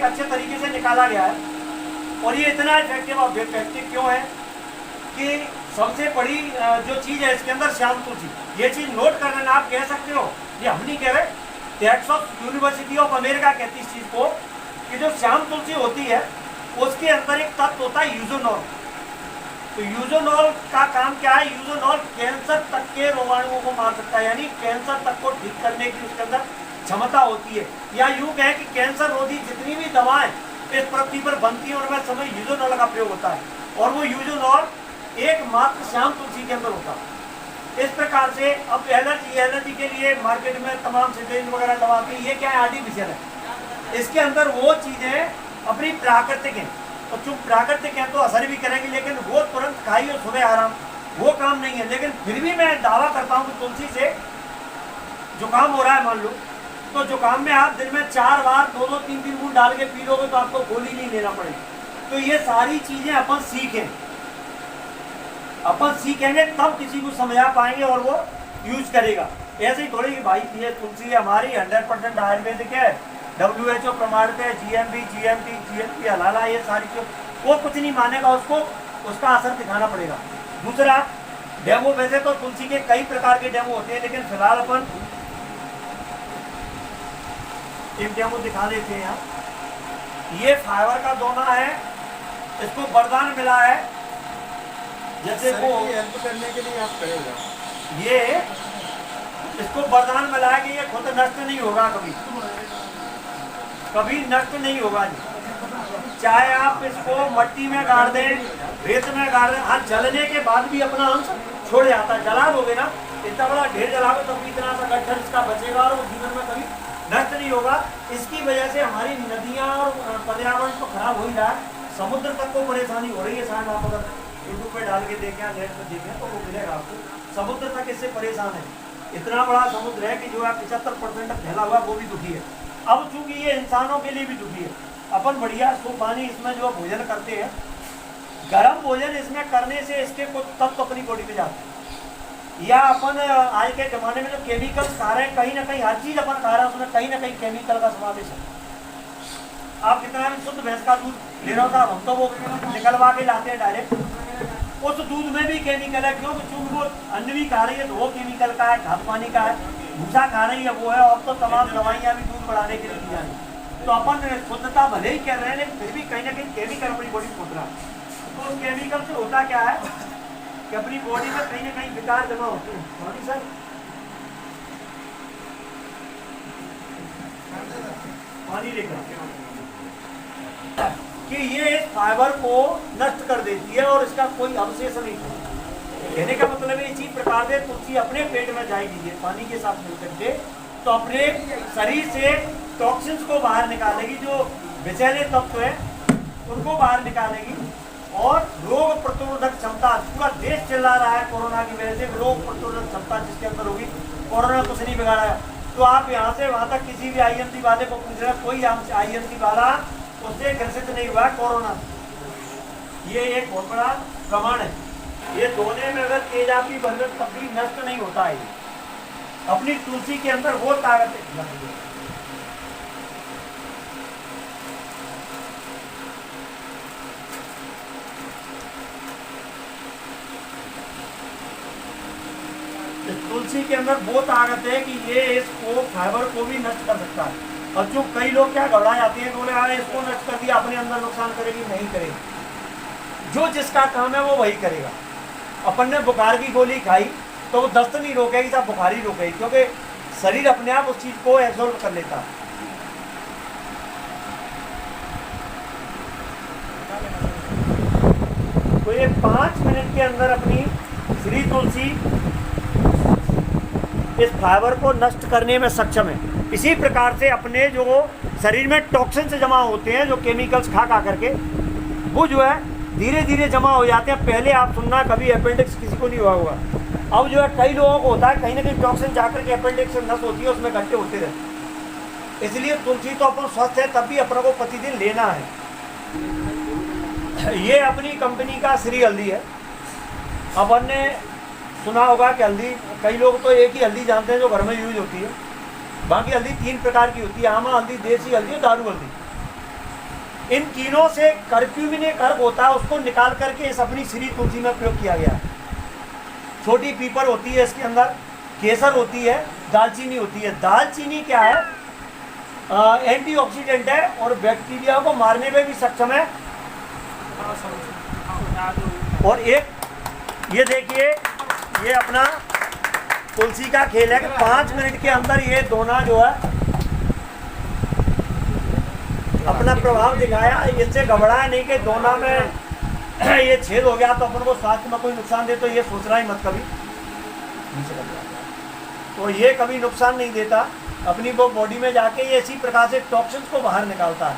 अच्छे तरीके से निकाला गया है। और ये इतना इफेक्टिव क्यों है कि सबसे बड़ी जो चीज़ है इसके अंदर श्याम तुलसी, ये चीज़ नोट कर लेना, आप कह सकते हो, ये हम नहीं कह रहे, टेक्सास यूनिवर्सिटी ऑफ अमेरिका कहती है इस चीज़ को कि जो श्याम तुलसी होती है उसके अंदर एक तत्व होता है यूजोनॉल। तो यूजोनॉल का काम क्या है? यूजोनॉल कैंसर तक के रोगाणुओं को मार सकता है, यानी कैंसर तक को ठीक करने की उसके अंदर क्षमता होती है। या यूं कहें कि कैंसर रोधी जितनी भी दवाएं इस पृथ्वी पर बनती है उनमें समय यूजोनॉल का प्रयोग होता है, और वो यूजोनॉल एकमात्र श्याम तुलसी के अंदर होता है। इस प्रकार से अब एलर्जी के लिए मार्केट में तमाम सिटेज वगैरह दवा के, ये क्या है? आर्टिफिशियल है। इसके अंदर वो चीजें अपनी प्राकृतिक हैं, और चूंकि प्राकृतिक हैं तो असर भी करेंगी, लेकिन वो तुरंत खाई और सुबह आराम, वो काम नहीं है। लेकिन फिर भी मैं दावा करता हूँ कि तुलसी से जुकाम हो रहा है मान लो, तो जुकाम में आप दिन में 4 बार 2-2, 3-3 बूंद डाल के पी लोगे तो आपको गोली नहीं लेना पड़ेगी। तो ये सारी चीजें अपन सीखेंगे तब किसी को समझा पाएंगे और वो यूज करेगा। ऐसे ही थोड़ी भाई ये तुलसी हमारी 100% आयुर्वेदिक है, WHO प्रमाणित है, GMP, GMT, GLP हलाला, ये सारी चीज वो कुछ नहीं मानेगा, उसको उसका असर दिखाना पड़ेगा। दूसरा डेमो, वैसे तो तुलसी के कई प्रकार के डेमो होते हैं, लेकिन फिलहाल अपन एक डेमो दिखा देते हैं। यहाँ ये फाइबर का दोना है, इसको वरदान मिला है, जैसे वो हेल्प करने के लिए आप करेगा, ये इसको वरदान मिला है कि ये खुद नष्ट नहीं होगा, कभी नष्ट नहीं होगा जी। चाहे आप इसको मट्टी में गाड़ दें, रेत में गाड़ दें, हाँ जलने के बाद भी अपना अंश छोड़ जाता है। जला दोगे ना, इतना बड़ा ढेर जलाओगे तब भी इतना सा गट्ठर इसका बचेगा और वो जीवन में कभी नष्ट नहीं होगा। इसकी वजह से हमारी नदियाँ और पर्यावरण तो खराब हो ही रहा है, समुद्र तक को परेशानी हो रही है। शायद आप अगर यूट्यूब पे डाल के देखें, नेट पे देखें तो वो मिलेगा आपको। समुद्र तक इससे परेशान है, इतना बड़ा समुद्र है कि जो है 75% फैला हुआ, वो भी दुखी है। अब चूंकि ये इंसानों के लिए भी दुखी है, अपन बढ़िया शुद्ध पानी इसमें जो भोजन करते हैं, गर्म भोजन इसमें करने से इसके कुछ तत्व अपनी बॉडी पे जाते हैं। या अपन आज के जमाने में जो केमिकल्स खा रहे हैं, कहीं ना कहीं हर चीज अपन खा रहे हैं उसमें कहीं ना कहीं केमिकल का समावेश है। आप कितना भी शुद्ध भैंस का दूध ले रहा था, हम तो वो निकलवा के लाते हैं डायरेक्ट, उस दूध में भी केमिकल है, क्योंकि चूंकि वो अन्न भी खा रही है तो वो केमिकल का है, खाद पानी का है, भूसा खा रही है वो है, और तो तमाम दवाइयाँ भी दूध बढ़ाने के लिए दी जा रही है। तो अपन शुद्धता भले ही कह रहे हैं, लेकिन फिर भी कहीं ना कहीं केमिकल अपनी बॉडी में रहा है। तो उस केमिकल से होता क्या है कि अपनी बॉडी में कहीं ना कहीं विकार जमा होते हैं। सॉरी सर, पानी लेकर कि ये फाइबर को नष्ट कर देती है और इसका कोई अवशेष नहीं है। कहने का मतलब है, इसी प्रकार से तुलसी अपने पेट में जाएगी, पानी के साथ मिलकर के, तो अपने शरीर से टॉक्सिन्स को बाहर निकालेगी, जो विषैले तत्व है उनको बाहर निकालेगी, और रोग प्रतिरोधक क्षमता, पूरा देश चिल्ला रहा है कोरोना की वजह से, रोग प्रतिरोधक क्षमता जिसके अंदर होगी, कोरोना कुछ नहीं बिगाड़ा है। तो आप यहाँ से वहाँ तक किसी भी IMC वाले को पूछ रहे हैं, कोई IMC वाला उससे ग्रसित नहीं हुआ कोरोना। ये एक बहुत बड़ा प्रमाण है। ये धोने में अगर तेजाबी बर्गर तब भी नष्ट नहीं होता है। अपनी तुलसी के अंदर वो ताकत है। तुलसी के अंदर वो ताकत है कि ये इसको फाइबर को भी नष्ट कर सकता है। और जो कई लोग क्या घबरा जाते हैं, बोले हाँ इसको नष्ट कर दिया, अपने अंदर नुकसान करेगी, नहीं करेगी। जो जिसका काम है वो वही करेगा। अपन ने बुखार की गोली खाई तो वो दस्त नहीं रोकेगी, सब बुखार ही रोकेगी, क्योंकि शरीर अपने आप उस चीज को एब्जॉर्ब कर लेता है। तो ये 5 मिनट के अंदर अपनी श्री तुलसी इस फाइबर को नष्ट करने में सक्षम है। इसी प्रकार से अपने जो शरीर में टॉक्सिन्स जमा होते हैं, जो केमिकल्स खा करके, वो जो है धीरे धीरे जमा हो जाते हैं। पहले आप सुनना, कभी अपेंडिक्स किसी को नहीं हुआ होगा, अब जो है कई लोगों को होता है, कहीं ना कहीं टॉक्सिन जाकर के अपेंडिक्स से नस होती है, उसमें घंटे होते रहते। इसलिए तुलसी तो अपन स्वस्थ है तब भी अपने को प्रतिदिन लेना है। ये अपनी कंपनी का श्री हल्दी है। अपन ने सुना होगा कि हल्दी, कई लोग तो एक ही हल्दी जानते हैं जो घर में यूज होती है, बाकी हल्दी 3 प्रकार की होती है, आमा हल्दी, देसी हल्दी और दारू हल्दी। इन तीनों से कर्क्यूमिन एक अर्क होता है, उसको निकाल करके इस अपनी श्री तुलसी में प्रयोग किया गया है। छोटी पीपर होती है इसके अंदर, केसर होती है, दालचीनी होती है। दालचीनी क्या है? एंटीऑक्सीडेंट है और बैक्टीरिया को मारने में भी सक्षम है। और एक ये देखिए, ये अपना तुलसी का खेल है कि 5 मिनट के अंदर ये दोना जो है अपना प्रभाव दिखाया। इससे घबराया नहीं कि दोना में ये छेद हो गया तो अपन को स्वास्थ्य में कोई नुकसान दे, तो ये सोचना ही मत कभी। तो ये कभी नुकसान नहीं देता, अपनी वो बॉडी में जाके ये इसी प्रकार से टॉक्सिन्स को बाहर निकालता है।